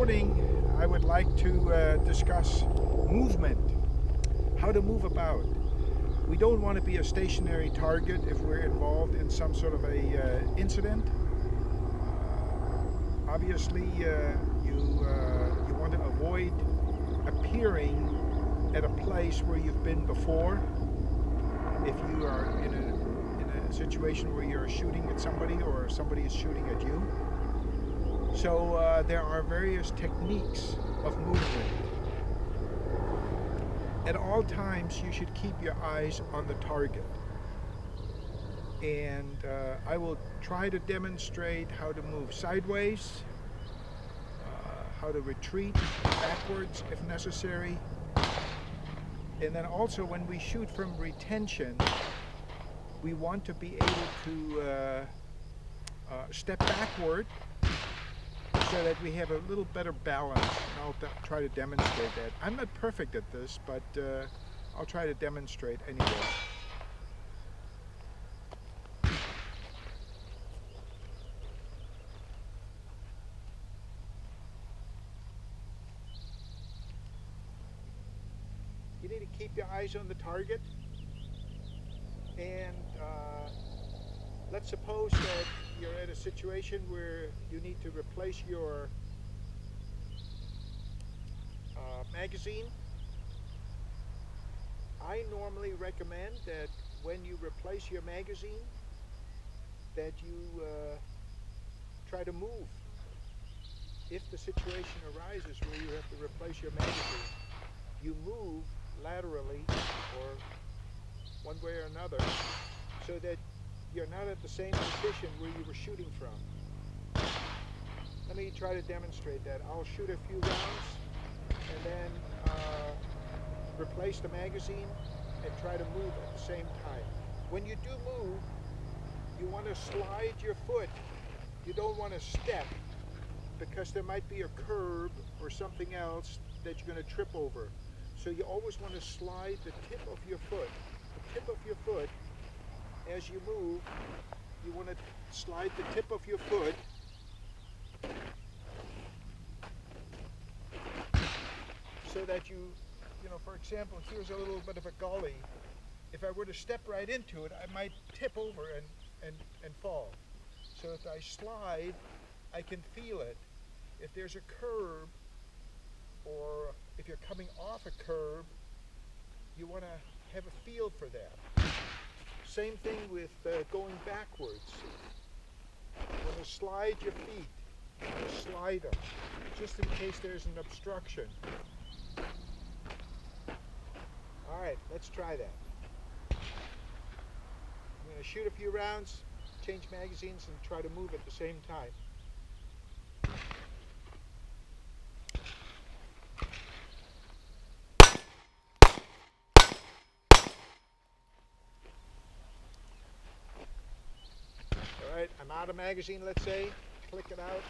morning I would like to discuss movement, how to move about. We don't want to be a stationary target if we're involved in some sort of a incident. Obviously, you want to avoid appearing at a place where you've been before. If you are in a situation where you're shooting at somebody or somebody is shooting at you. So there are various techniques of movement. At all times you should keep your eyes on the target. And I will try to demonstrate how to move sideways, how to retreat backwards if necessary. And then also when we shoot from retention, we want to be able to step backward so that we have a little better balance. And I'll try to demonstrate that. I'm not perfect at this, but I'll try to demonstrate anyway. You need to keep your eyes on the target, and let's suppose that you're at a situation where you need to replace your magazine. I normally recommend that when you replace your magazine that you try to move. If the situation arises where you have to replace your magazine, you move laterally or one way or another so that you're not at the same position where you were shooting from. Let me try to demonstrate that. I'll shoot a few rounds and then replace the magazine and try to move at the same time. When you do move, you want to slide your foot. You don't want to step because there might be a curb or something else that you're going to trip over. So you always want to slide the tip of your foot. The tip of your foot, as you move, you want to slide the tip of your foot so that you know, for example, here's a little bit of a gully. If I were to step right into it, I might tip over and fall. So if I slide, I can feel it. If there's a curb, or if you're coming off a curb, you want to have a feel for that. Same thing with going backwards. You want to slide your feet. You want to slide them, just in case there's an obstruction. All right, let's try that. I'm going to shoot a few rounds, change magazines, and try to move at the same time. All right, I'm out of magazine, let's say. Click it out.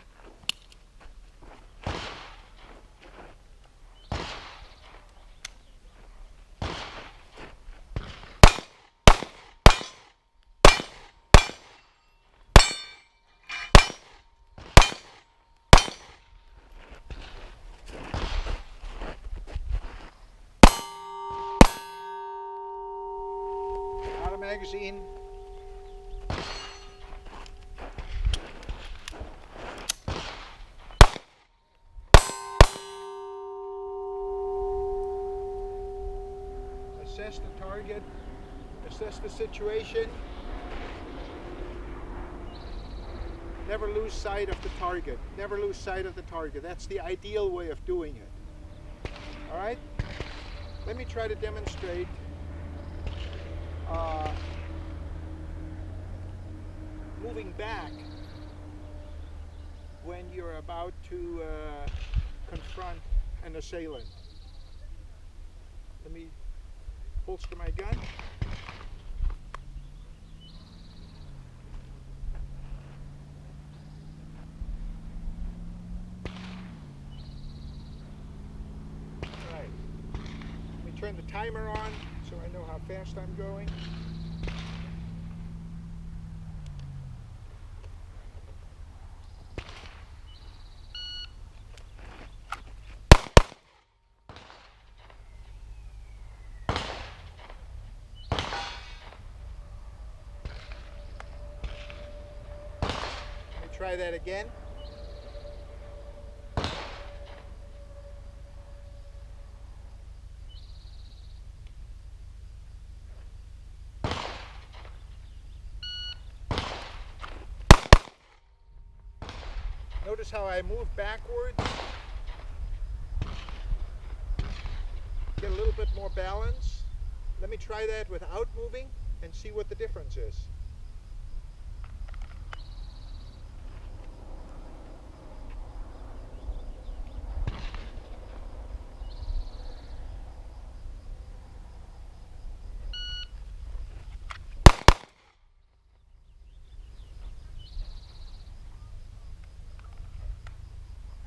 Out of magazine. Assess the target, assess the situation. Never lose sight of the target. Never lose sight of the target. That's the ideal way of doing it. All right? Let me try to demonstrate moving back when you're about to confront an assailant. Let me holster my gun. Alright. Let me turn the timer on so I know how fast I'm going. try that again. Notice how I move backwards. Get a little bit more balance. Let me try that without moving and see what the difference is.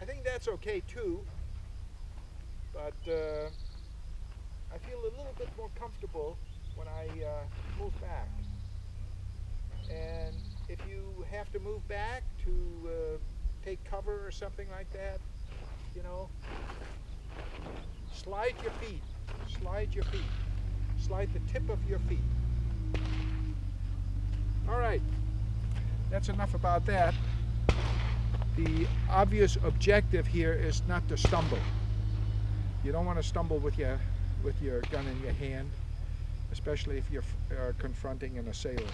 I think that's okay too, but I feel a little bit more comfortable when I move back. And if you have to move back to take cover or something like that, you know, slide your feet, slide your feet, slide the tip of your feet. All right, that's enough about that. The obvious objective here is not to stumble. You don't want to stumble with your gun in your hand, especially if you're confronting an assailant.